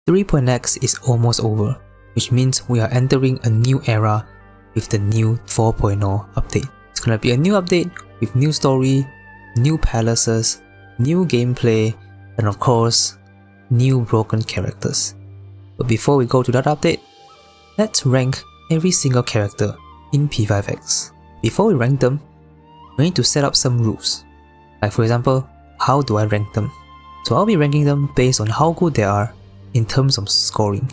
3.x is almost over, which means we are entering a new era with the new 4.0 update. It's gonna be a new update with new story, new palaces, new gameplay, and of course, new broken characters. But before we go to that update, let's rank every single character in P5X. Before we rank them, we need to set up some rules. Like for example, how do I rank them? So I'll be ranking them based on how good they are in terms of scoring.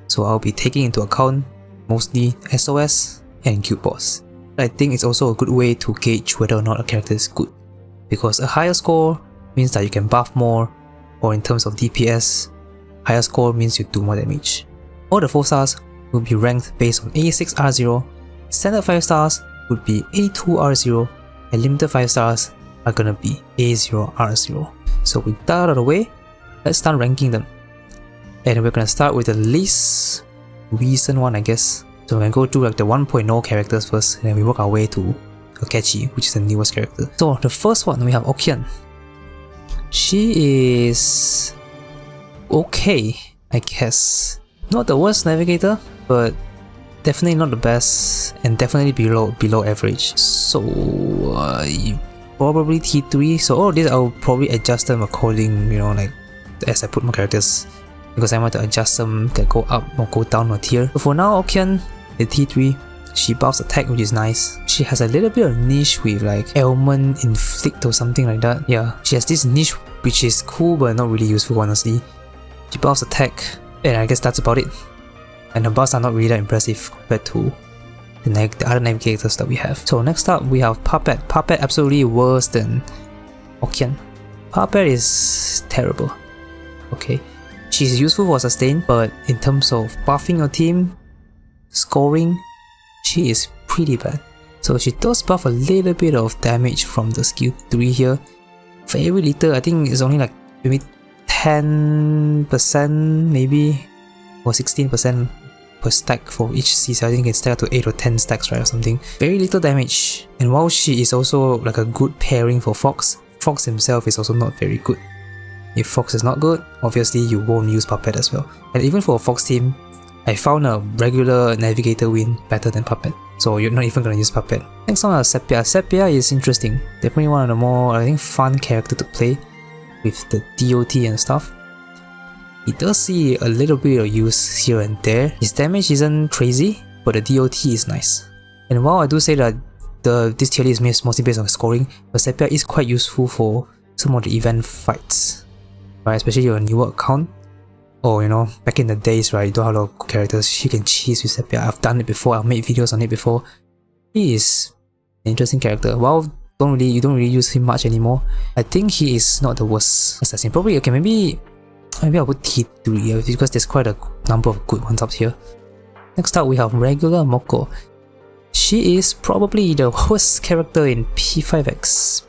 So I'll be taking into account mostly SOS and Guild Boss. I think it's also a good way to gauge whether or not a character is good, because a higher score means that you can buff more, or in terms of DPS, higher score means you do more damage. All the 4 stars will be ranked based on A6R0, standard 5 stars would be A2R0, and limited 5 stars are gonna be A0R0. So with that out of the way, let's start ranking them. And we're gonna start with the least recent one, I guess. So we're gonna go through like the 1.0 characters first, and then we work our way to Akechi, which is the newest character. So the first one, we have Okian. She is okay, I guess. Not the worst navigator, but definitely not the best, and definitely below average. So probably T3. So all of these I'll probably adjust them according, you know, like as I put more characters, because I want to adjust them that go up or go down a tier. So for now, Okian, the T3, she buffs attack, which is nice. She has a little bit of niche with like ailment inflict or something like that. Yeah, she has this niche which is cool but not really useful, honestly. She buffs attack, and I guess that's about it. And the buffs are not really that impressive compared to the other navigators that we have. So next up we have Puppet. Puppet absolutely worse than Okian. Puppet is terrible. Okay, she's useful for sustain, but in terms of buffing your team, scoring, she is pretty bad. So she does buff a little bit of damage from the skill 3 here. Very little, I think it's only like maybe 10% maybe, or 16% per stack for each C, so I think it's stack up to 8 or 10 stacks, right, or something. Very little damage. And while she is also like a good pairing for Fox, Fox himself is also not very good. If Fox is not good, obviously you won't use Puppet as well. And even for a Fox team, I found a regular navigator win better than Puppet, so you're not even gonna use Puppet. Next one is Sepia. Sepia is interesting. Definitely one of the more, I think, fun character to play with the DOT and stuff. He does see a little bit of use here and there. His damage isn't crazy, but the DOT is nice. And while I do say that this tier list is mostly based on scoring, but Sepia is quite useful for some of the event fights, right? Especially your newer account, or you know, back in the days, right, you don't have a lot of characters, you can cheese with Sepia. I've done it before, I've made videos on it before. He is an interesting character. While you don't really use him much anymore, I think he is not the worst assassin. Probably, okay, maybe I'll put T3 because there's quite a number of good ones up here. Next up we have regular Moko. She is probably the worst character in P5X.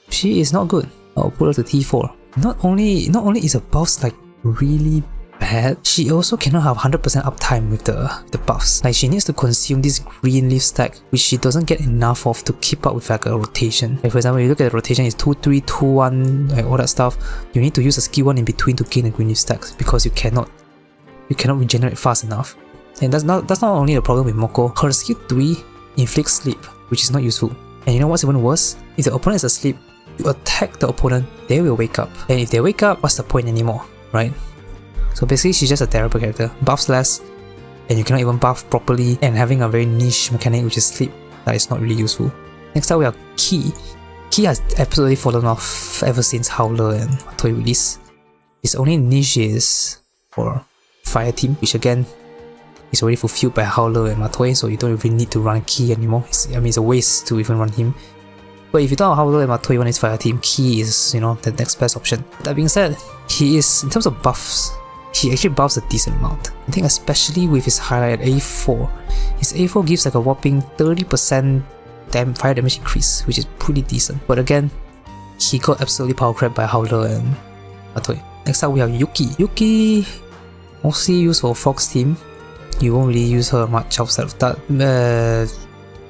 She is not good. I'll put her to T4. Not only is her buffs like really bad, she also cannot have 100% uptime with the buffs. Like she needs to consume this green leaf stack, which she doesn't get enough of to keep up with like a rotation. Like for example, you look at the rotation, it's 2-3, 2-1, like all that stuff. You need to use a skill 1 in between to gain the green leaf stacks, because you cannot regenerate fast enough. And that's not only the problem with Moko. Her skill 3 inflicts sleep, which is not useful. And you know what's even worse? If the opponent is asleep, you attack the opponent, they will wake up. And if they wake up, what's the point anymore, right? So basically she's just a terrible character. Buffs less, and you cannot even buff properly, and having a very niche mechanic which is sleep that is not really useful. Next up we have Ki. Ki has absolutely fallen off ever since Howler and Toy release. His only niche is for Fire Team, which again is already fulfilled by Howler and Matoy, so you don't even need to run Ki anymore. It's a waste to even run him. But if you don't have Howler and Matoy on his Fire Team, Ki is, you know, the next best option. That being said, he is, in terms of buffs, he actually buffs a decent amount. I think especially with his highlight at A4. His A4 gives like a whopping 30% fire damage increase, which is pretty decent. But again, he got absolutely power crept by Howler and Matoy. Next up we have Yuki. Yuki, mostly used for Fox team. You won't really use her much outside of that.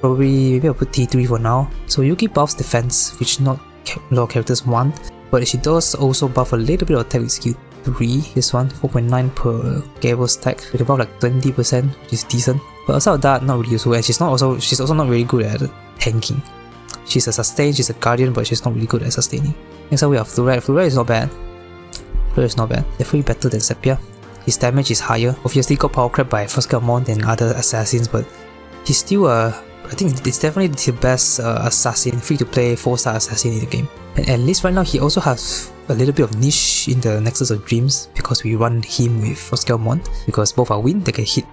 Probably, maybe I'll put T3 for now. So Yuki buffs defense, which not a lot of characters want, but she does also buff a little bit of attack with skill 3, this one, 4.9 per Gable stack, with about like 20%, which is decent. But aside of that, not really useful, and she's also not very good at tanking. She's a sustain, she's a guardian, but she's not really good at sustaining. Next up we have Fluorite. Fluorite is not bad. Fluorite is not bad. Definitely better than Sepia. His damage is higher. Obviously got power crept by first skill more than other assassins, but he's still I think it's definitely the best assassin, free to play 4-star assassin in the game. And at least right now he also has a little bit of niche in the Nexus of Dreams because we run him with first skill Mont, because both are wind, they can hit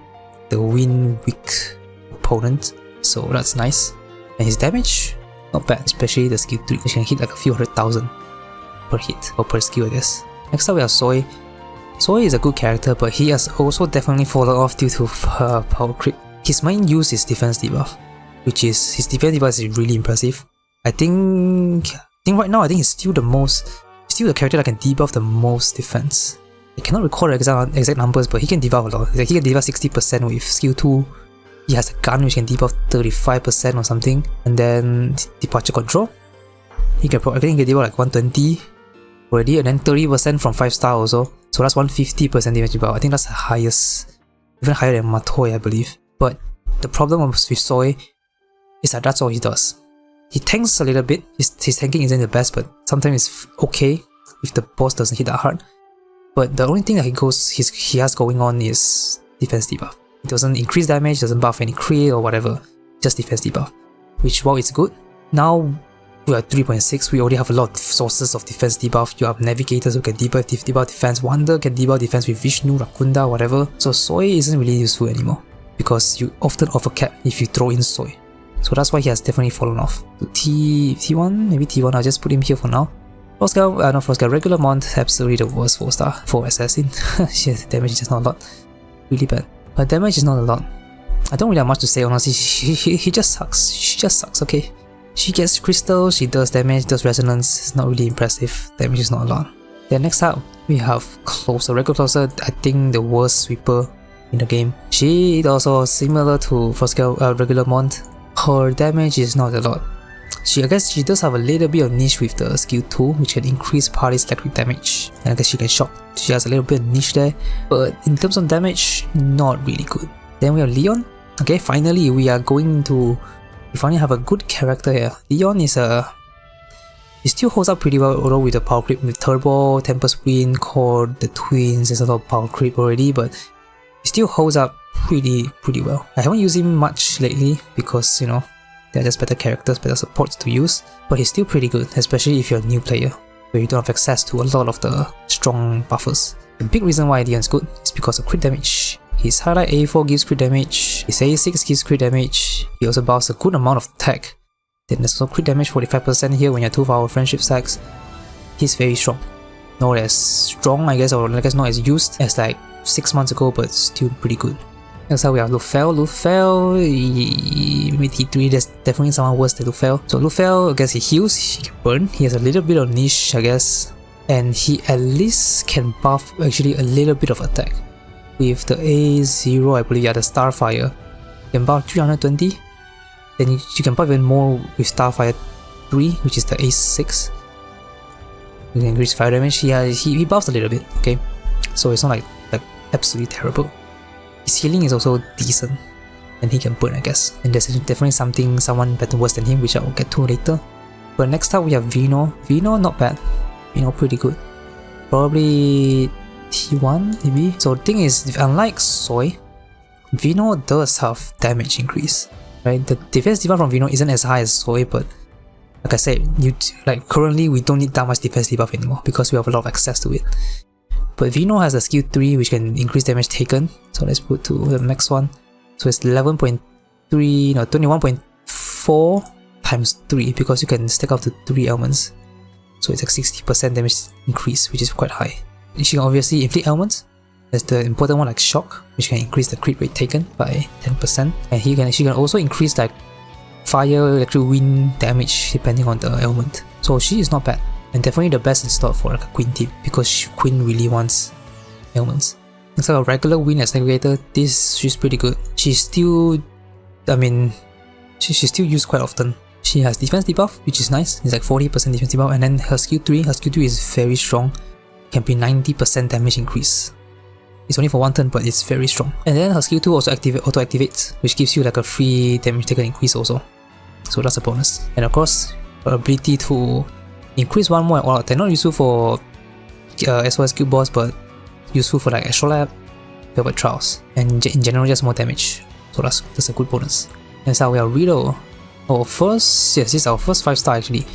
the wind weak opponent, so that's nice. And his damage, not bad, especially the skill 3, which can hit like a few 100,000 per hit, or per skill I guess. Next up we have Soy. Soy is a good character, but he has also definitely fallen off due to power creep. His main use is defense debuff, which is, his defense debuff is really impressive. I think right now he's still the character that can debuff the most defense. I cannot recall the exact numbers, but he can debuff a lot. Like he can debuff 60% with skill 2. He has a gun which can debuff 35% or something, and then departure control. I think he can debuff like 120 already, and then 30% from 5-star also. So that's 150% damage debuff. I think that's the highest, even higher than Matoy I believe. But the problem with Soy is that that's all he does. He tanks a little bit, his tanking isn't the best, but sometimes it's okay if the boss doesn't hit that hard. But the only thing that he has going on is defense debuff. It doesn't increase damage, doesn't buff any crit or whatever, just defense debuff. Which, while it's good, now we are 3.6, we already have a lot of sources of defense debuff. You have navigators who can debuff defense, Wander can debuff defense with Vishnu, Rakunda, whatever. So Soy isn't really useful anymore, because you often overcap if you throw in Soy. So that's why he has definitely fallen off. So T1, maybe T1, I'll just put him here for now. Regular Mont, absolutely the worst 4-star for assassin. Shit, damage is just not a lot. Really bad. But damage is not a lot. I don't really have much to say honestly, he just sucks. She just sucks, okay. She gets crystal, she does damage, does resonance, it's not really impressive. Damage is not a lot. Then next up, we have Closer. Regular Closer, I think the worst sweeper in the game. She is also similar to regular Mont. Her damage is not a lot. I guess she does have a little bit of niche with the skill 2, which can increase party's electric damage, and I guess she can shock. She has a little bit of niche there, but in terms of damage, not really good. Then we have Leon. Okay, finally we finally have a good character here. Leon is he still holds up pretty well, although with the power creep with Turbo, Tempest Wind, Cord, the Twins, there's a lot of power creep already, but he still holds up pretty well. I haven't used him much lately because, you know, they're just better characters, better supports to use, but he's still pretty good, especially if you're a new player, where you don't have access to a lot of the strong buffers. The big reason why Leon's good is because of crit damage. His highlight A4 gives crit damage, his A6 gives crit damage, he also buffs a good amount of attack. Then there's also crit damage 45% here when you're 2 for our friendship stacks. He's very strong. Not as strong, I guess, or I guess not as used as like 6 months ago, but still pretty good. Next up we have Lufel. Lufel, with T3, there's definitely someone worse than Lufel. So Lufel, I guess he heals, he can burn, he has a little bit of niche, I guess. And he at least can buff actually a little bit of attack. With the A0, I believe, yeah, the Starfire, you can buff 320. Then you can buff even more with Starfire 3, which is the A6. You can increase fire damage, he buffs a little bit, okay? So it's not like absolutely terrible. His healing is also decent, and he can burn, I guess. And there's definitely someone better worse than him, which I will get to later. But next up we have Vino. Vino, not bad. Vino, pretty good. Probably T1, maybe? So the thing is, unlike Soy, Vino does have damage increase, right? The defense debuff from Vino isn't as high as Soy, but like I said, currently we don't need that much defense debuff anymore because we have a lot of access to it. But Vino has a skill 3 which can increase damage taken, so let's put to the next one. So it's 21.4 times 3 because you can stack up to 3 elements. So it's like 60% damage increase, which is quite high. She can obviously inflict elements. There's the important one like Shock, which can increase the crit rate taken by 10%. And she can also increase like fire, electric, wind damage depending on the element. So she is not bad. And definitely the best in stock for like a Queen team, because Queen really wants elements. Next up, a regular Wind as Navigator. She's pretty good. She's still used quite often. She has defense debuff, which is nice. It's like 40% defense debuff, and then her skill 3 is very strong. can be 90% damage increase. It's only for one turn, but it's very strong. And then her skill 2 also auto-activates, which gives you like a free damage taken increase also. So that's a bonus. And of course, her ability to increase one more all out attack. Not useful for SOS Guild Boss, but useful for like Astrolab, Velvet Trials, and in general just more damage. So that's a good bonus. Next up we have Riddle. This is our first 5-star actually.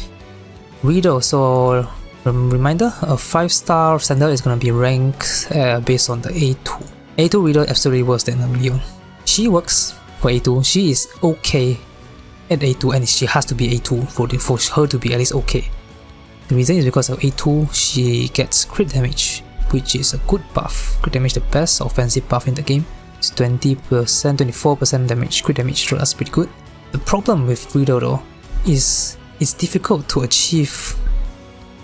Riddle, so reminder, a 5-star standard is going to be ranked based on the A2. A2 Riddle absolutely worse than Leon. She works for A2, she is okay at A2 and she has to be A2 for her to be at least okay. The reason is because of A2 she gets crit damage, which is a good buff. Crit damage, the best offensive buff in the game. It's 20%, 24% damage, crit damage, so that's pretty good. The problem with Riddle though is it's difficult to achieve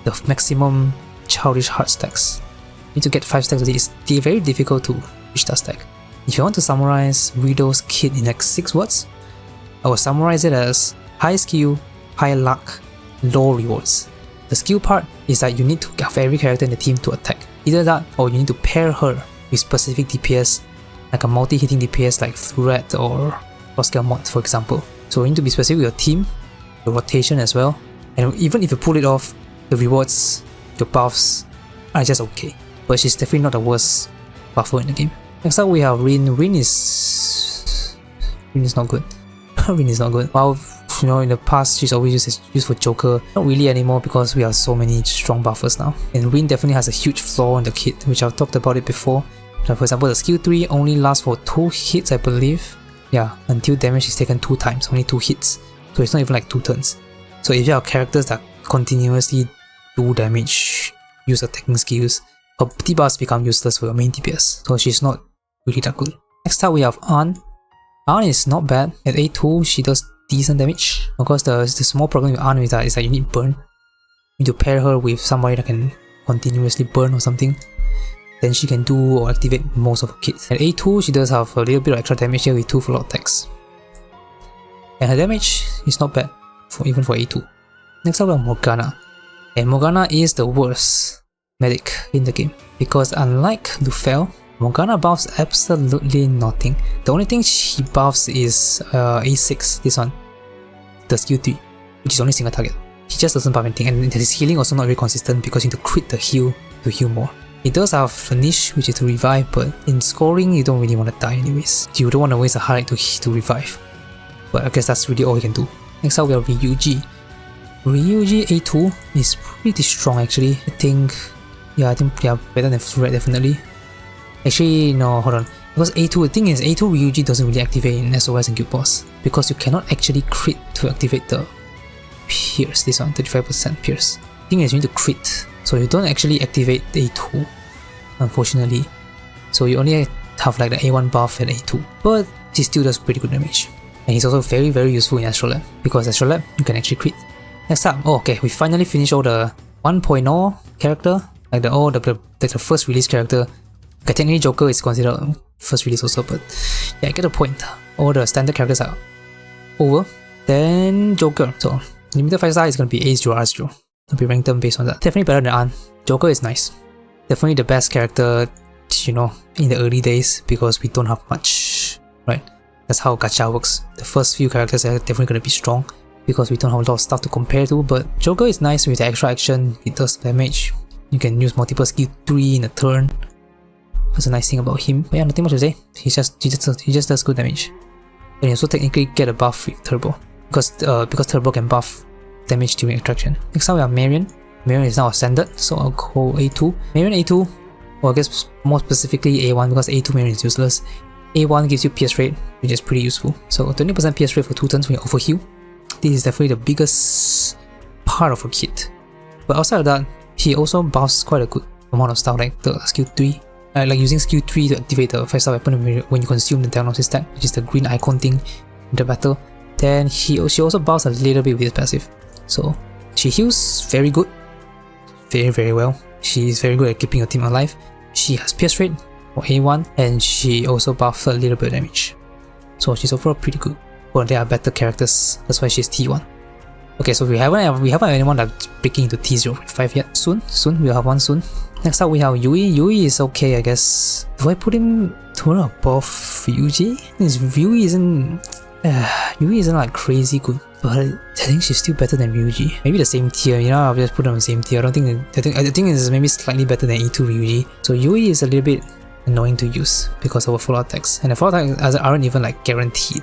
the maximum Childish Heart stacks. You need to get 5 stacks of it. It's very difficult to reach that stack. If you want to summarize Riddle's kit in like 6 words, I will summarize it as high skill, high luck, low rewards. The skill part is that you need to have every character in the team to attack. Either that or you need to pair her with specific DPS, like a multi-hitting DPS like Threat or Crosscale Mod for example. So you need to be specific with your team, your rotation as well, and even if you pull it off, the rewards, your buffs are just okay. But she's definitely not the worst buffer in the game. Next up we have Rin. Rin is not good. Rin is not good. While you know in the past she's always used for Joker, not really anymore because we have so many strong buffers now. And Rin definitely has a huge flaw in the kit, which I've talked about it before. So for example, the skill 3 only lasts for 2 hits I believe. Yeah, until damage is taken 2 times, only 2 hits. So it's not even like 2 turns. So if you have characters that continuously do damage, use attacking skills, her debuffs become useless for your main DPS. So she's not really that good. Next up we have An. An is not bad. At A2 she does decent damage. Of course the small problem with An is that you need burn. You need to pair her with somebody that can continuously burn or something. Then she can do or activate most of her kits. At A2 she does have a little bit of extra damage here with 2 follow attacks. And her damage is not bad, even for A2. Next up we have Morgana. And Morgana is the worst medic in the game. Because unlike Lufel, Morgana buffs absolutely nothing. The only thing she buffs is A6, this one. The skill 3, which is only single target. He just doesn't buff anything, and his healing also not very consistent because you need to crit the heal to heal more. It does have a niche which is to revive, but in scoring you don't really want to die anyways. You don't want to waste a highlight to revive. But I guess that's really all you can do. Next up we have Ryuji. Ryuji A2 is pretty strong actually. I think better than Threat definitely. Actually no, hold on. Because A2, the thing is A2 Ryuji doesn't really activate in SOS and Guild Boss. Because you cannot actually crit to activate the Pierce, this one, 35% Pierce. The thing is you need to crit. So you don't actually activate the A2, unfortunately. So you only have like the A1 buff at A2. But he still does pretty good damage. And he's also very very useful in Astrolab. Because Astrolab, you can actually crit. Next up, okay, we finally finished all the 1.0 character. Like the first release character. Okay, technically Joker is considered first release also, but yeah, I get the point. All the standard characters are over. Then Joker. So limited 5-star is going to be A0, R0. I'll be ranked them based on that. Definitely better than An. Joker is nice. Definitely the best character, you know, in the early days because we don't have much, right? That's how gacha works. The first few characters are definitely going to be strong because we don't have a lot of stuff to compare to, but Joker is nice with the extra action. It does damage. You can use multiple skill 3 in a turn. That's a nice thing about him. But yeah, nothing much to say. He just does good damage. And he also technically get a buff with Turbo. Because Turbo can buff damage during extraction. Next up we have Marion. Marion is now a standard, so I'll go A2. Marion A2, or I guess more specifically A1 because A2 Marion is useless. A1 gives you PS rate, which is pretty useful. So 20% PS rate for 2 turns when you overheal. This is definitely the biggest part of a kit. But outside of that, he also buffs quite a good amount of stuff like the skill 3. Like using skill 3 to activate the 5-star weapon when you consume the diagnosis stack, which is the green icon thing in the battle. Then she also buffs a little bit with his passive. So she heals very good. Very very well. She is very good at keeping your team alive. She has PS rate for A1 and she also buffs a little bit of damage. So she's overall pretty good. But there are better characters, that's why she's T1. Okay, so we haven't anyone that's breaking into T0.5 yet. Soon, we'll have one soon. Next up we have Yui. Yui is okay, I guess. Do I put him toward above Yuji? Yui isn't like crazy good, but I think she's still better than Ryuji. Maybe the same tier, you know, I'll just put them on the same tier. I think it's maybe slightly better than E2 Ryuji. So Yui is a little bit annoying to use because of her fallout attacks. And the fallout attacks aren't even like guaranteed.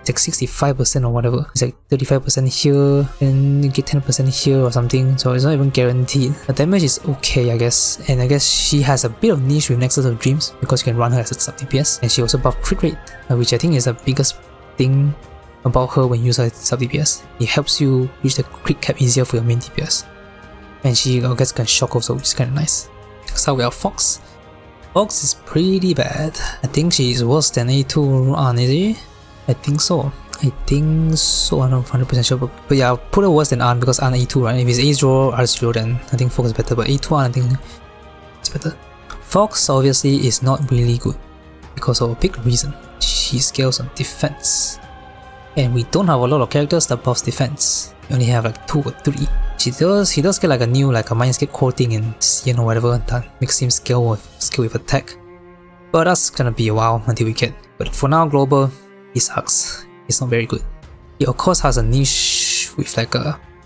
It's like 65% or whatever. It's like 35% here, and you get 10% here or something, so it's not even guaranteed. The damage is okay, I guess, and I guess she has a bit of niche with Nexus of Dreams because you can run her as a sub DPS, and she also buffed crit rate, which I think is the biggest thing about her when you use her sub DPS. It helps you reach the crit cap easier for your main DPS. And she, I guess, can shock also, which is kind of nice. So we have Fox. Fox is pretty bad. I think she is worse than A2 An, is she? I think so. I'm not 100% sure, but yeah, I'll put it worse than An because An A2, right? If it's A0, R0, then I think Fox is better, but A2 An, I think it's better. Fox obviously is not really good because of a big reason. She scales on defense. And we don't have a lot of characters that buffs defense. We only have like 2 or 3. He does get like a new, like a Mindscape core thing in CN or whatever that makes him scale with attack. But that's gonna be a while until we get. But for now, global, he sucks. He's not very good. He of course has a niche with like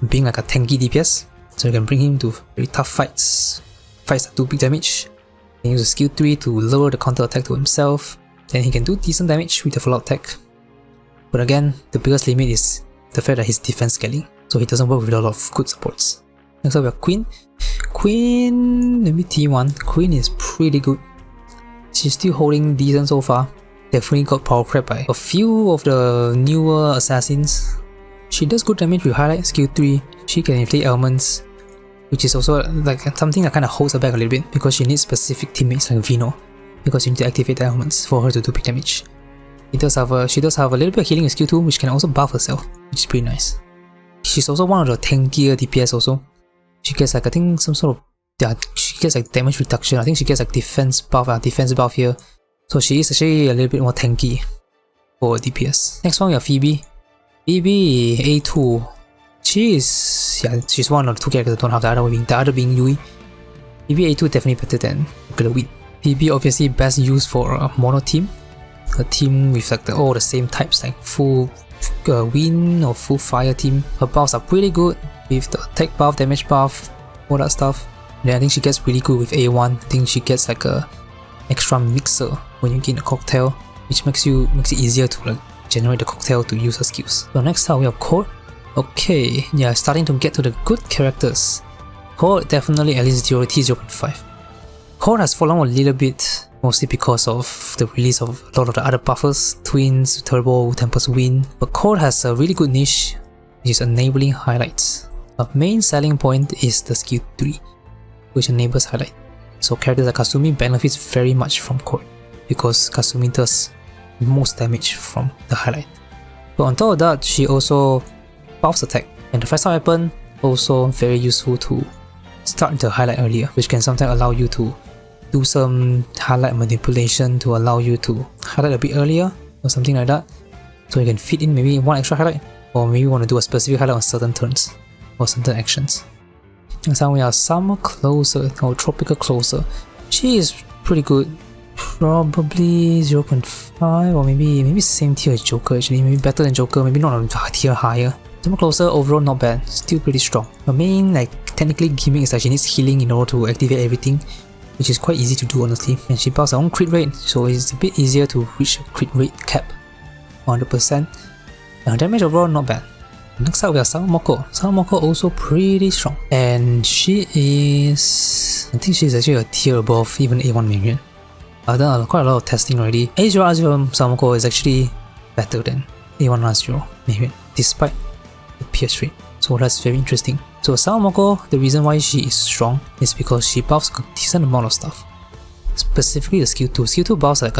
being like a tanky DPS, so you can bring him to very tough fights that do big damage. He can use a skill 3 to lower the counter attack to himself. Then he can do decent damage with the fallout attack. But again, the biggest limit is the fact that he's defense scaling, so he doesn't work with a lot of good supports. Next up we have Queen. Queen, maybe T1. Queen is pretty good. She's still holding decent so far. Definitely got power crept by a few of the newer assassins. She does good damage with highlight skill 3. She can inflict elements, which is also like something that kind of holds her back a little bit because she needs specific teammates like Vino, because you need to activate the elements for her to do big damage. She does have a little bit of healing in skill 2, which can also buff herself, which is pretty nice. She's also one of the tankier DPS also. She gets like, I think some sort of, yeah, she gets like damage reduction. I think she gets like defense buff here. So she is actually a little bit more tanky for DPS. Next one we have Phoebe. Phoebe A2. She's one of the 2 characters that don't have the other being Yui. Phoebe A2 definitely better than Glowin. Phoebe obviously best used for a mono team. A team with like all the same types, like full wind or full fire team. Her buffs are pretty good with the attack buff, damage buff, all that stuff. And then I think she gets really good with A1. I think she gets like a extra mixer when you gain a cocktail, which makes it easier to like generate the cocktail to use her skills. So next up we have Cord. Okay, yeah, starting to get to the good characters. Cord definitely at least T0.5. Cord has fallen a little bit, mostly because of the release of a lot of the other buffers, Twins, Turbo, Tempest Wind. But Cord has a really good niche, which is enabling highlights. Her main selling point is the skill 3, which enables highlight. So characters like Kasumi benefits very much from Cord, because Kasumi does most damage from the highlight. But on top of that, she also buffs attack, and the 5-star weapon also very useful to start the highlight earlier, which can sometimes allow you to do some highlight manipulation to allow you to highlight a bit earlier or something like that. So you can fit in maybe one extra highlight, or maybe you want to do a specific highlight on certain turns or certain actions. Next time we have Summer Closer or Tropical Closer. She is pretty good. Probably 0.5 or maybe same tier as Joker actually. Maybe better than Joker, maybe not a tier higher. Summer Closer overall not bad, still pretty strong. Her main technically gimmick is that she needs healing in order to activate everything, which is quite easy to do honestly. And she buffs her own crit rate, so it's a bit easier to reach a crit rate cap, 100%. And her damage overall not bad. Next up we have Sawamoko. Sawamoko also pretty strong, and she is, I think she's actually a tier above even A1 Minion. I've done quite a lot of testing already. A0 R0 Sawamoko is actually better than A1 R0 Minion, despite the pierce rate. So that's very interesting. So Sawamoko, the reason why she is strong is because she buffs a decent amount of stuff. Specifically the skill 2. Skill 2 buffs like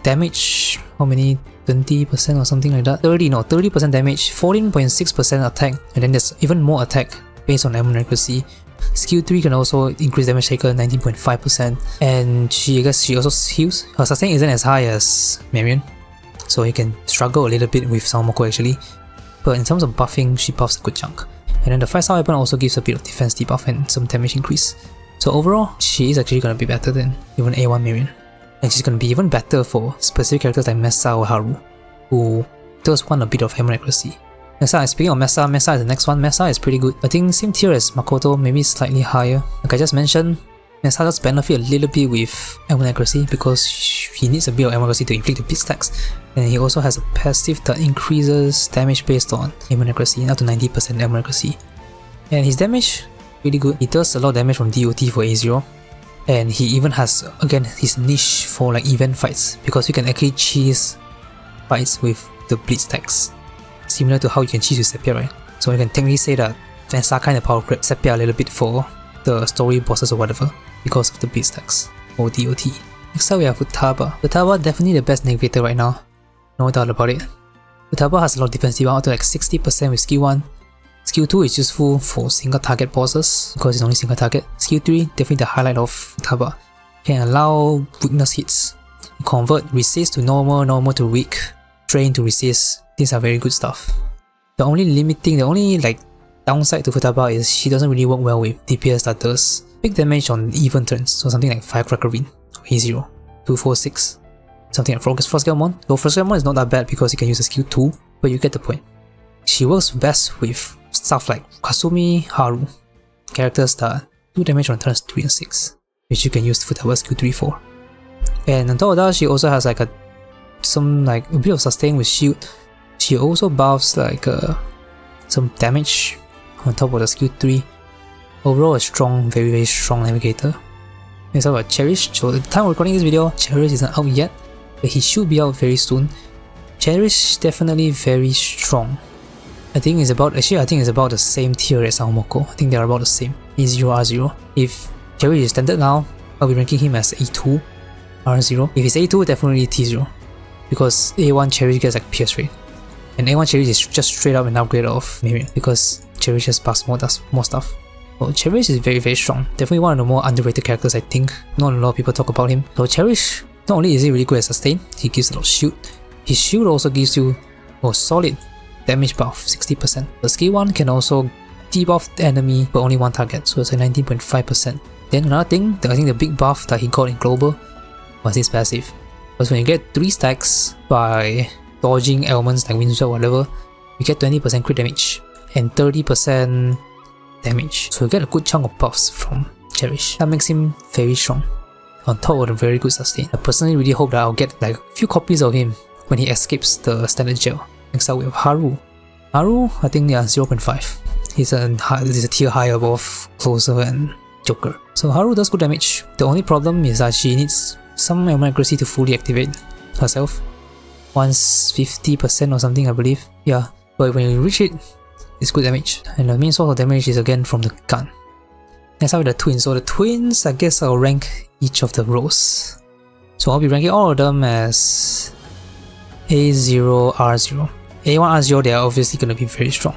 damage, how many? 20% or something like that. 30% damage, 14.6% attack, and then there's even more attack based on ammo accuracy. Skill 3 can also increase damage taken 19.5%, and she also heals. Her sustain isn't as high as Marion, so you can struggle a little bit with Sawamoko actually. but in terms of buffing, she buffs a good chunk. And then the 5-star weapon also gives a bit of defense debuff and some damage increase. So overall, she is actually gonna be better than even A1 Marion. And she's gonna be even better for specific characters like Mesa or Haru, who does want a bit of hammer accuracy. Mesa, speaking of Mesa, Mesa is the next one. Mesa is pretty good. I think same tier as Makoto, maybe slightly higher. Like I just mentioned, Mesa does benefit a little bit with hammer accuracy because he needs a bit of hammer accuracy to inflict the beat stacks. And he also has a passive that increases damage based on hammer accuracy, up to 90% hammer accuracy. And his damage, really good. He does a lot of damage from DOT for A0. And he even has, again, his niche for like event fights, because you can actually cheese fights with the bleed stacks, similar to how you can cheese with Sepia, right? So you can technically say that Mesa kind of power creep Sepia a little bit for the story bosses or whatever, because of the bleed stacks or DOT. Next up we have Futaba. Futaba definitely the best negator right now, no doubt about it. Futaba has a lot of defense debuff, up to like 60% with skill 1. Skill 2 is useful for single target bosses because it's only single target. Skill 3, definitely the highlight of Futaba. Can allow weakness hits, convert resist to normal, normal to weak, drain to resist. These are very good stuff. The only like downside to Futaba is she doesn't really work well with DPS that does big damage on even turns, so something like Firecracker Ring, A0, 2, 4, 6, something like Frostgalmon. Though Frostgalmon is not that bad because you can use a skill 2, but you get the point. She works best with stuff like Kasumi, Haru, characters that do damage on turns 3 and 6, which you can use Futaba's skill 3 for. And on top of that, she also has like a bit of sustain with shield. She also buffs like some damage on top of the skill 3. Overall a strong, very very strong navigator. Let's talk about Cherish. So at the time of recording this video, Cherish isn't out yet, but he should be out very soon. Cherish definitely very strong. I think it's about the same tier as Aomoko. I think they are about the same. A0, R0. If Cherish is standard now, I'll be ranking him as A2, R0. If it's A2, definitely T0. Because A1 Cherish gets like pierce rate. And A1 Cherish is just straight up an upgrade of Marion, because Cherish just buffs does more stuff. So Cherish is very very strong. Definitely one of the more underrated characters I think. Not a lot of people talk about him. So Cherish, not only is he really good at sustain, he gives a lot of shield. His shield also gives you a solid damage buff, 60%. The skill 1 can also debuff the enemy but only one target, so it's a 19.5%. Then another thing, I think the big buff that he got in global was his passive. Because when you get 3 stacks by dodging elements like Windswept or whatever, you get 20% crit damage and 30% damage. So you get a good chunk of buffs from Cherish. That makes him very strong, on top of the very good sustain. I personally really hope that I'll get like a few copies of him when he escapes the standard jail. Next up we have Haru. Haru, I think 0.5. He's a tier high above Closer and Joker. So Haru does good damage. The only problem is that she needs some hammer accuracy to fully activate herself. Once 50% or something, I believe. Yeah, but when you reach it, it's good damage. And the main source of damage is again from the gun. Next up with the twins. So the twins, I guess I'll rank each of the rows. So I'll be ranking all of them as A0, R0. A1, R0, they are obviously going to be very strong.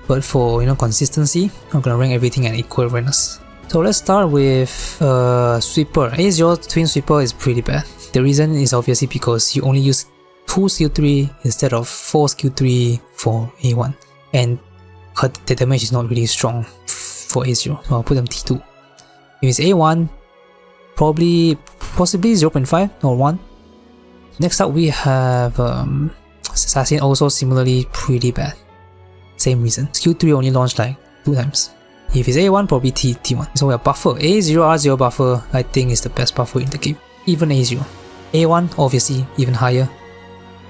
But for consistency, I'm going to rank everything at equal awareness. So let's start with Sweeper. A0 Twin Sweeper is pretty bad. The reason is obviously because you only use 2 skill 3 instead of 4 skill 3 for A1. And the damage is not really strong for A0, so I'll put them T2. If it's A1, possibly 0.5 or 1. Next up we have Assassin, also similarly pretty bad. Same reason. Skill 3 only launched like 2 times. If it's A1, probably T1. So we have buffer. A0, R0 buffer, I think is the best buffer in the game. Even A0. A1, obviously, even higher.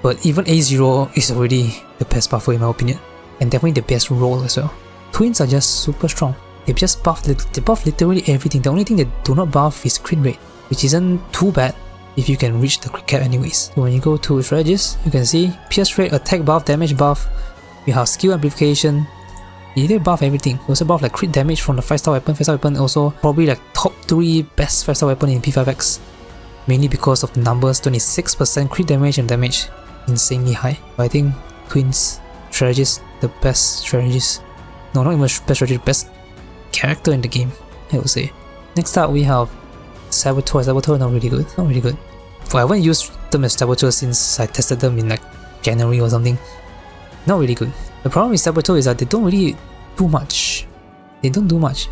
But even A0 is already the best buffer in my opinion. And definitely the best role as well. Twins are just super strong. They buff literally everything. The only thing they do not buff is crit rate, which isn't too bad if you can reach the crit cap anyways. So when you go to strategies, you can see pierce rate, attack buff, damage buff. You have skill amplification. They buff everything. They also buff like crit damage from the 5-star weapon. 5-star weapon also probably like top 3 best 5-star weapon in P5X. Mainly because of the numbers, 26% crit damage and damage. Insanely high. But I think Twins strategist, the best strategist. No, not even best strategist, best character in the game, I would say. Next up we have Saboteur. Saboteur not really good. Not really good. I haven't used them as Saboteur since I tested them in like January or something. Not really good. The problem with Saboteur is that they don't really do much. They don't do much.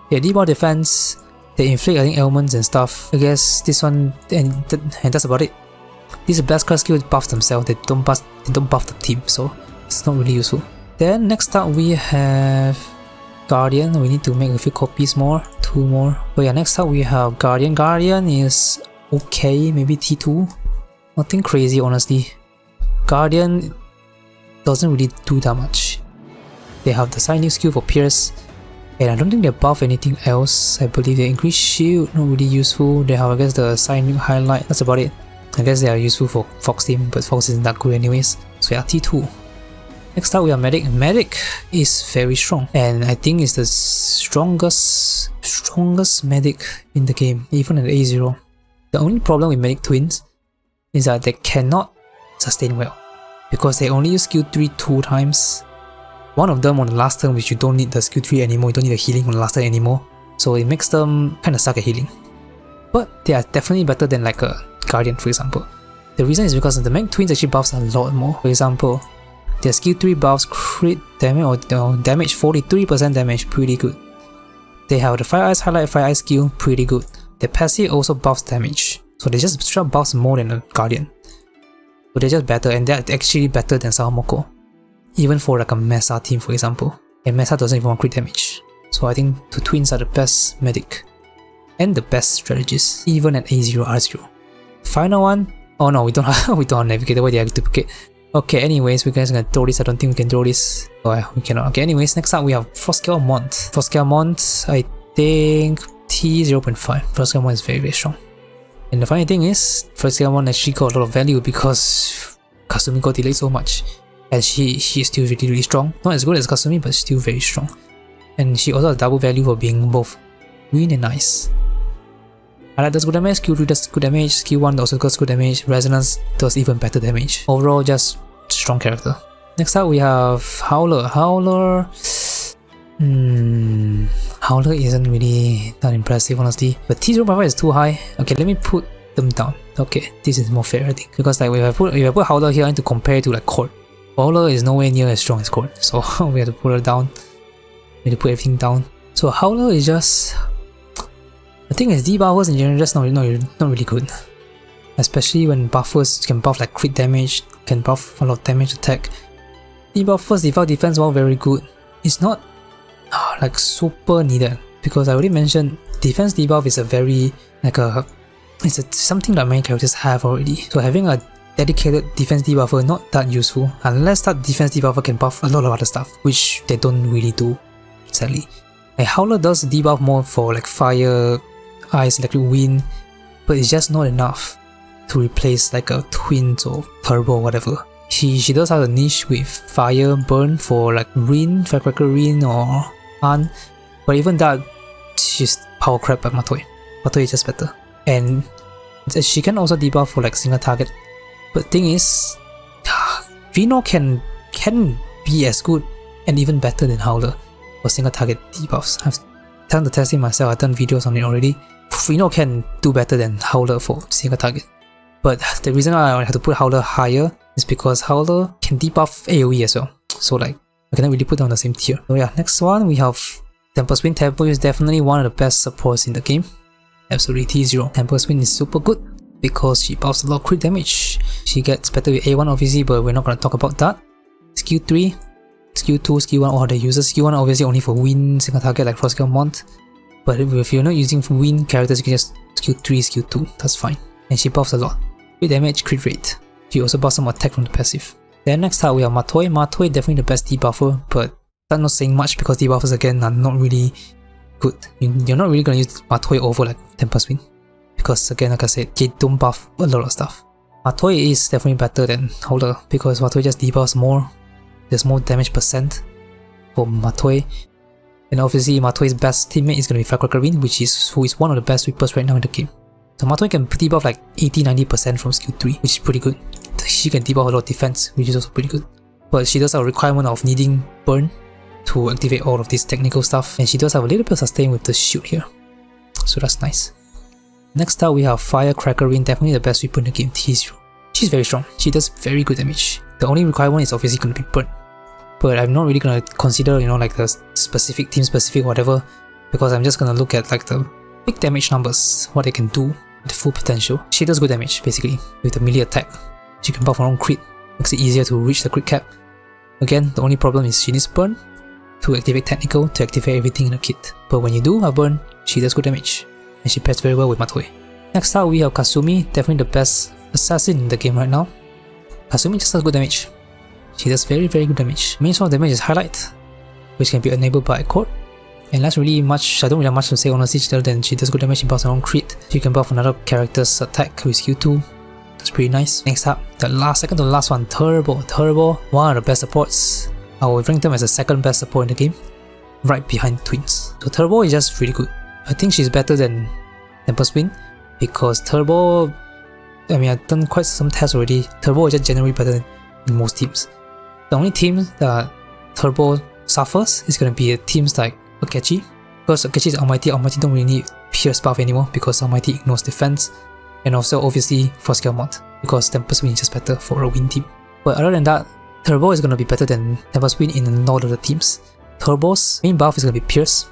They debuff defense, they inflict I think ailments and stuff. I guess this one and that's about it. These blast class skills buff themselves, they don't buff the team, so it's not really useful. Then next up we have Guardian. We need to make a few copies more, 2 more. But yeah, next up we have Guardian. Guardian is okay, maybe T2. Nothing crazy honestly. Guardian doesn't really do that much. They have the signing skill for Pierce, and I don't think they buff anything else. I believe they increase shield, not really useful. They have I guess the signing highlight, that's about it. I guess they are useful for Fox team, but Fox isn't that good anyways. So yeah, T2. Next up we have Medic. Medic is very strong, and I think it's the strongest Medic in the game, even at A0. The only problem with Medic Twins is that they cannot sustain well, because they only use skill 3 2 times. One of them on the last turn, which you don't need the skill 3 anymore, you don't need the healing on the last turn anymore, so it makes them kinda suck at healing. But they are definitely better than like a Guardian for example. The reason is because the Medic Twins actually buffs a lot more. For example, their skill 3 buffs crit damage or damage 43% damage, pretty good. They have the Fire Ice highlight, Fire Ice skill, pretty good. Their passive also buffs damage, so they just straight buffs more than a Guardian. So they're just better, and they're actually better than Sahamoko. Even for like a Mesa team for example. And Mesa doesn't even want crit damage. So I think the Twins are the best Medic. And the best strategists, even at A0, R0. Final one. Oh no, we don't have Navigator, why did I duplicate? Okay, anyways, we guys are gonna throw this. I don't think we can throw this. Oh, we cannot. Okay, anyways, next up we have Frostgale Mont. Frostgale Mont, I think T0.5. Frostgale Mont is very, very strong. And the funny thing is, Frostgale Mont actually got a lot of value because Kasumi got delayed so much. And she is still really, really strong. Not as good as Kasumi, but still very strong. And she also has double value for being both green and nice. Highlight does good damage, skill 3 does good damage, skill 1 also does good damage, Resonance does even better damage. Overall, just strong character. Next up we have Howler. Howler isn't really that impressive honestly, but T0.5 is too high. Okay, let me put them down. Okay, this is more fair I think, because like if I put Howler here, I need to compare it to like Court. Howler is nowhere near as strong as Court, so we have to put her down. We have to put everything down. So Howler is just... The thing is, debuffers in general just not really good. Especially when buffers can buff like crit damage, can buff a lot of damage attack. Debuffers default defense while very good, it's not like super needed, because I already mentioned defense debuff is a very something that many characters have already. So having a dedicated defense debuffer not that useful unless that defense debuffer can buff a lot of other stuff, which they don't really do, sadly. And Howler does debuff more for like fire, ice, electric, wind, but it's just not enough to replace like a Twins or Turbo or whatever. She does have a niche with fire burn for like Rin, Firecracker Rin or Han, but even that, she's power crap by Matoi. Matoi is just better. And she can also debuff for like single target. But the thing is, Vino can be as good and even better than Howler for single target debuffs. I've done the testing myself, I've done videos on it already. Vino can do better than Howler for single target. But the reason why I have to put Howler higher is because Howler can debuff AoE as well. So like, I cannot really put them on the same tier. So yeah, next one we have Tempest Wind. Tempest is definitely one of the best supports in the game. Absolutely T0. Tempest Wind is super good because she buffs a lot of crit damage. She gets better with A1 obviously, but we're not going to talk about that. Skill 3, Skill 2, Skill 1, all the users. Skill 1 obviously only for wind single target like Frostgale Mont. But if you're not using wind characters, you can just Skill 3, Skill 2, that's fine. And she buffs a lot. Crit damage, crit rate. She also buffs some attack from the passive. Then next up we have Matoi. Matoi definitely the best debuffer, but that's not saying much because debuffers again are not really good. You're not really going to use Matoi over like Tempest Wind, because again, like I said, they don't buff a lot of stuff. Matoi is definitely better than Howler because Matoi just debuffs more. There's more damage percent for Matoi. And obviously Matoi's best teammate is going to be Firecracker Rin, who is one of the best sweepers right now in the game. So Matoi can debuff like 80-90% from skill 3, which is pretty good. She can debuff a lot of defense, which is also pretty good. But she does have a requirement of needing burn to activate all of this technical stuff, and she does have a little bit of sustain with the shield here. So that's nice. Next up we have Firecracker Rin, definitely the best sweeper in the game, T0. She's very strong, she does very good damage. The only requirement is obviously going to be burn. but I'm not really gonna consider, you know, like the specific team specific whatever, because I'm just gonna look at like the big damage numbers, what they can do with the full potential. She does good damage basically with the melee attack. She can buff her own crit, makes it easier to reach the crit cap. Again, the only problem is she needs burn to activate technical, to activate everything in the kit. But when you do have burn, she does good damage, and she pairs very well with Matoi. Next up we have Kasumi, definitely the best assassin in the game right now. Kasumi just does good damage. She does very good damage. Main source of damage is highlight, which can be enabled by Code. And that's really much, I don't really have much to say honestly, other than she does good damage, she buffs her own crit. She can buff another character's attack with Q2. That's pretty nice. Next up, second to the last one, Turbo. Turbo, one of the best supports. I would rank them as the second best support in the game, right behind Twins. So Turbo is just really good. I think she's better than Tempest Wind, because Turbo, I mean, I've done quite some tests already. Turbo is just generally better in most teams. The only team that Turbo suffers is going to be teams like Akechi, because Akechi is Almighty. Almighty don't really need Pierce buff anymore because Almighty ignores defense, and also obviously for skill mod, because Tempest Wind is just better for a win team. But other than that, Turbo is going to be better than Tempest Wind in a lot of the teams. Turbo's main buff is going to be Pierce.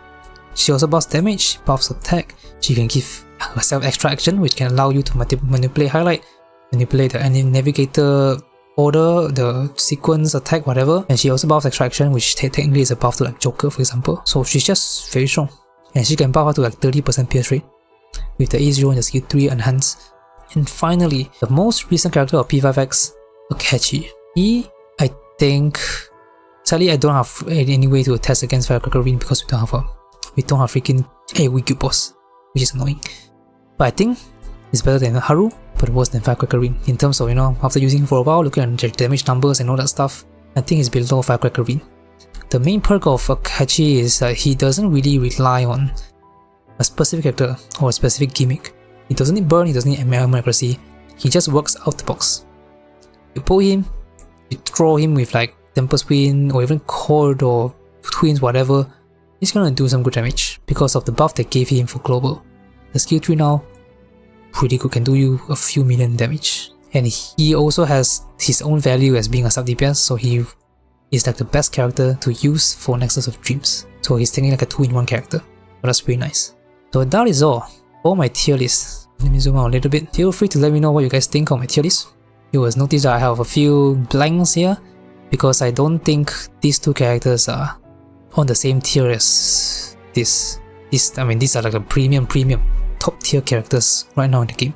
She also buffs damage, buffs attack. She can give herself extra action, which can allow you to manipulate highlight, manipulate the navigator order, the sequence, attack, whatever. And she also buffs extra action, which technically is a buff to like Joker, for example. So she's just very strong. And she can buff up to like 30% pierce rate with the A0 and the skill 3 enhance. And finally, the most recent character of P5X, Akechi. I think, sadly I don't have any way to test against Firecracker Ring because we don't have freaking AoE Cube Boss, which is annoying. But I think it's better than Haru, but worse than Firecracker Ring in terms of, you know, after using it for a while, looking at the damage numbers and all that stuff, I think it's below Firecracker Ring. The main perk of Akechi is that he doesn't really rely on a specific character or a specific gimmick. He doesn't need burn, he doesn't need ML accuracy, he just works out the box. You pull him, you throw him with like Tempest Wind or even Cord or Twins, whatever, he's gonna do some good damage because of the buff they gave him for global. The skill 3 now, pretty good, can do you a few million damage. And he also has his own value as being a sub DPS, so he is like the best character to use for Nexus of Dreams. So he's taking like a 2-in-1 character. So that's pretty nice. So that is all for my tier list. Let me zoom out a little bit. Feel free to let me know what you guys think of my tier list. You will notice that I have a few blanks here because I don't think these two characters are on the same tier as this. I mean, these are like the premium top tier characters right now in the game.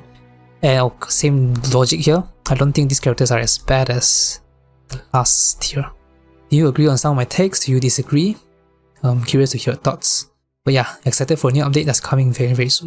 And same logic here, I don't think these characters are as bad as the last tier. Do you agree on some of my takes? Do you disagree? I'm curious to hear your thoughts. But yeah, excited for a new update that's coming very soon.